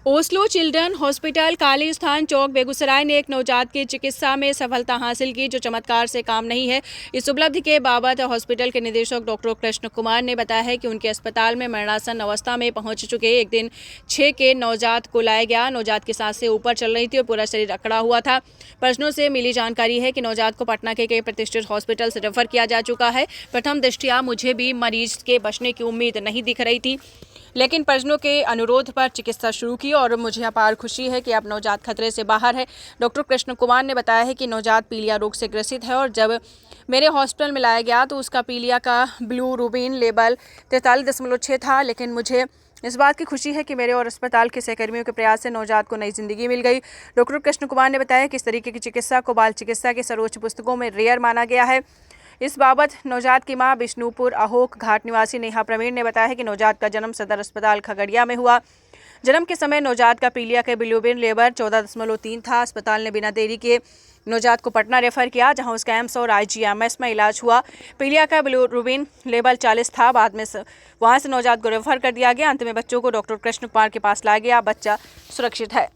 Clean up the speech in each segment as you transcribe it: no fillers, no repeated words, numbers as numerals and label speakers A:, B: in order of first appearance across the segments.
A: Oslo children hospital काली स्थान चौक बेगूसराय ने एक नवजात की चिकित्सा में सफलता हासिल की जो चमत्कार से काम नहीं है। इस उपलब्धि के बाबत हॉस्पिटल के निदेशक डॉक्टर कृष्ण कुमार ने बताया है कि उनके अस्पताल में मरणासन अवस्था में पहुंच चुके एक दिन 6 के नवजात को लाया गया। नवजात की सांसें ऊपर चल रही थी और पूरा शरीर अकड़ा हुआ था। परिजनों से मिली जानकारी है कि नवजात को पटना के कई प्रतिष्ठित हॉस्पिटल से रेफर किया जा चुका है। प्रथम दृष्टया मुझे भी मरीज के बचने की उम्मीद नहीं दिख रही थी, लेकिन परिजनों के अनुरोध पर चिकित्सा शुरू की और मुझे अपार खुशी है कि अब नवजात खतरे से बाहर है। डॉक्टर कृष्ण कुमार ने बताया है कि नवजात पीलिया रोग से ग्रसित है और जब मेरे हॉस्पिटल में लाया गया तो उसका पीलिया का बिलीरुबिन लेवल 43.6 था, लेकिन मुझे इस बात की खुशी है कि मेरे और अस्पताल के सहकर्मियों के प्रयास से नवजात को नई जिंदगी मिल गई। डॉक्टर कृष्ण कुमार ने बताया कि इस तरीके की चिकित्सा को बाल चिकित्सा के सर्वोच्च पुस्तकों में रेयर माना गया है। इस बाबत नवजात की मां बिष्णुपुर अहोक घाट निवासी नेहा प्रवीण ने बताया है कि नवजात का जन्म सदर अस्पताल खगड़िया में हुआ। जन्म के समय नवजात का पीलिया के बिलीरुबिन लेवल 14.3 था। अस्पताल ने बिना देरी के नवजात को पटना रेफर किया, जहां उसका एम्स और IGMS में इलाज हुआ। पीलिया का बिलीरुबिन लेवल 40 था। बाद में वहां से नवजात को रेफर कर दिया गया। अंत में बच्चों को डॉक्टर कृष्ण कुमार के पास लाया गया। बच्चा सुरक्षित है।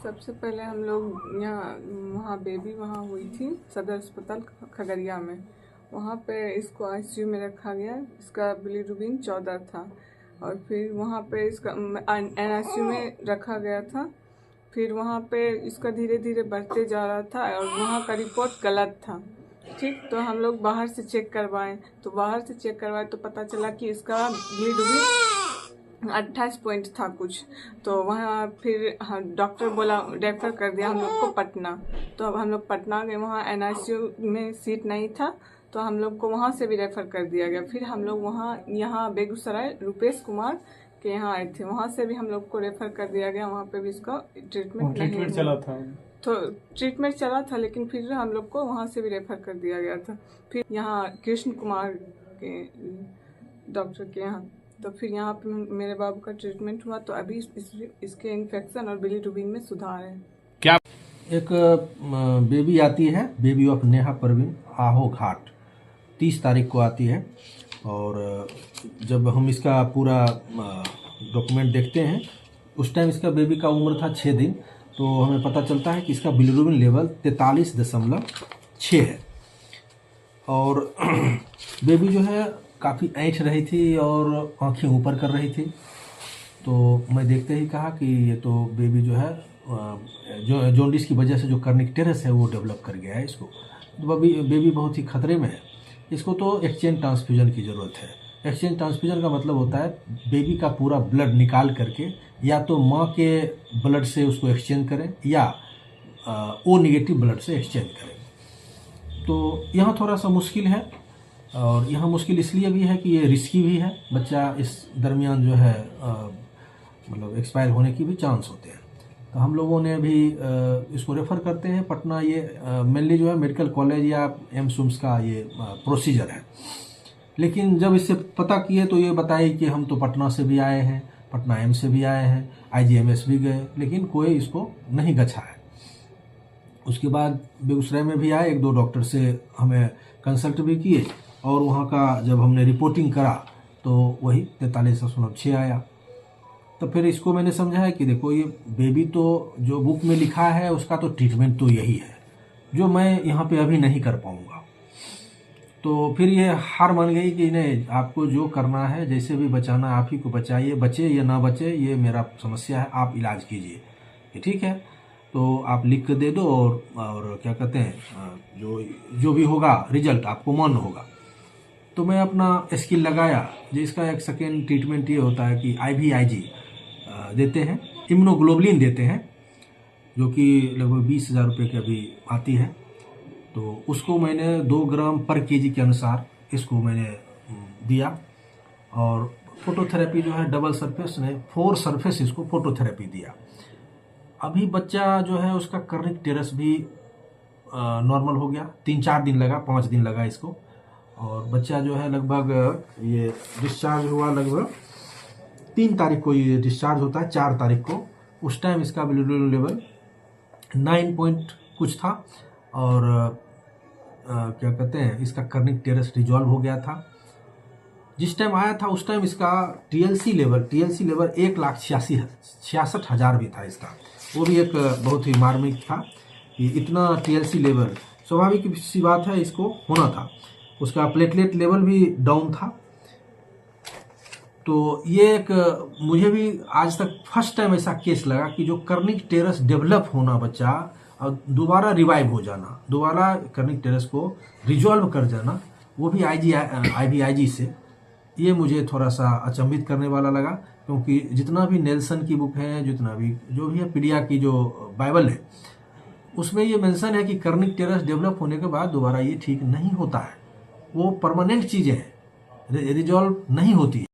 B: सबसे पहले हम लोग यहाँ वहाँ बेबी वहाँ हुई थी सदर अस्पताल खगड़िया में। वहाँ पे इसको ICU में रखा गया। इसका बिलीरुबिन 14 था और फिर वहाँ पे इसका NICU में रखा गया था। फिर वहाँ पे इसका धीरे धीरे बढ़ते जा रहा था और वहाँ का रिपोर्ट गलत था। ठीक, तो हम लोग बाहर से चेक करवाएं तो पता चला कि इसका बिलीरुबिन 28 पॉइंट था कुछ। तो वहाँ फिर डॉक्टर बोला रेफर कर दिया हम लोग को पटना। तो अब हम लोग पटना गए, वहाँ NICU में सीट नहीं था तो हम लोग को वहाँ से भी रेफर कर दिया गया। फिर हम लोग यहाँ बेगूसराय रुपेश कुमार के यहाँ आए थे, वहाँ से भी हम लोग को रेफर कर दिया गया। वहाँ पे भी इसका ट्रीटमेंट
C: चला था।
B: तो ट्रीटमेंट चला था, लेकिन फिर हम लोग को वहाँ से भी रेफर कर दिया गया था। फिर यहाँ कृष्ण कुमार के डॉक्टर के यहाँ, तो फिर यहाँ पे मेरे बाबू का ट्रीटमेंट हुआ। तो अभी इसके इन्फेक्शन और बिलीरुबिन में सुधार है।
C: क्या एक बेबी आती है, बेबी ऑफ नेहा परवीन आहो घाट 30 तारीख को आती है। और जब हम इसका पूरा डॉक्यूमेंट देखते हैं उस टाइम इसका बेबी का उम्र था 6 दिन। तो हमें पता चलता है कि इसका बिलीरुबिन लेवल 43.6 है। और बेबी जो है काफ़ी ऐंठ रही थी और आँखें ऊपर कर रही थी। तो मैं देखते ही कहा कि ये तो बेबी जो है जो जॉन्डिस की वजह से जो कर्निकटेरस है वो डेवलप कर गया है इसको। तो बेबी बहुत ही खतरे में है। इसको तो एक्सचेंज ट्रांसफ्यूजन की ज़रूरत है। एक्सचेंज ट्रांसफ्यूजन का मतलब होता है बेबी का पूरा ब्लड निकाल करके या तो माँ के ब्लड से उसको एक्सचेंज करें या O नेगेटिव ब्लड से एक्सचेंज करें। तो यहाँ थोड़ा सा मुश्किल है और यहाँ मुश्किल इसलिए भी है कि ये रिस्की भी है। बच्चा इस दरमियान जो है मतलब एक्सपायर होने की भी चांस होते हैं। तो हम लोगों ने भी इसको रेफ़र करते हैं पटना। ये मेनली जो है मेडिकल कॉलेज या एम्स का ये प्रोसीजर है। लेकिन जब इससे पता किए तो ये बताए कि हम तो पटना से भी आए हैं, पटना एम्स से भी आए हैं, IGMS भी गए, लेकिन कोई इसको नहीं गछा है। उसके बाद बेगूसराय में भी आए, 1-2 डॉक्टर से हमें कंसल्ट भी किए और वहाँ का जब हमने रिपोर्टिंग करा तो वही 43.6 आया। तो फिर इसको मैंने समझा है कि देखो ये बेबी तो जो बुक में लिखा है उसका तो ट्रीटमेंट तो यही है जो मैं यहाँ पे अभी नहीं कर पाऊँगा। तो फिर ये हार मान गई कि नहीं, आपको जो करना है जैसे भी बचाना आप ही को बचाइए, बचे या ना बचे ये मेरा समस्या है, आप इलाज कीजिए। ये ठीक है, तो आप लिख के दे दो और क्या कहते हैं जो भी होगा रिजल्ट आपको मान्य होगा। तो मैं अपना स्किल लगाया। जिसका एक सेकेंड ट्रीटमेंट ये होता है कि IVIG देते हैं, इम्यूनोग्लोबुलिन देते हैं जो कि लगभग 20,000 रुपये की अभी आती है। तो उसको मैंने 2 ग्राम पर केजी के अनुसार इसको मैंने दिया। और फोटोथेरेपी जो है डबल सरफेस ने 4 सरफेस इसको फोटोथेरेपी दिया। अभी बच्चा जो है उसका कर्निकटेरस भी नॉर्मल हो गया। 3-4 दिन लगा, 5 दिन लगा इसको। और बच्चा जो है लगभग ये डिस्चार्ज हुआ, लगभग 3 तारीख को ये डिस्चार्ज होता है, 4 तारीख को। उस टाइम इसका बिलीरुबिन लेवल 9 पॉइंट कुछ था और क्या कहते हैं इसका कर्निकटेरस रिजॉल्व हो गया था। जिस टाइम आया था उस टाइम इसका टीएलसी लेवल 1,66,000 भी था इसका। वो भी एक बहुत ही मार्मिक था कि इतना टीएलसी लेवल, स्वाभाविक सी बात है इसको होना था। उसका प्लेटलेट लेवल भी डाउन था। तो ये एक मुझे भी आज तक फर्स्ट टाइम ऐसा केस लगा कि जो कर्निक टेरस डेवलप होना बच्चा और दोबारा रिवाइव हो जाना, दोबारा कर्निक टेरस को रिजॉल्व कर जाना, वो भी IVIG से, ये मुझे थोड़ा सा अचंभित करने वाला लगा। क्योंकि जितना भी नेल्सन की बुक है, जितना भी जो भी है, पीडिया की जो बाइबल है, उसमें ये मेंशन है कि कर्निक टेरस डेवलप होने के बाद दोबारा ये ठीक नहीं होता है, वो परमानेंट चीज़ें हैं, रिजॉल्व नहीं होती है।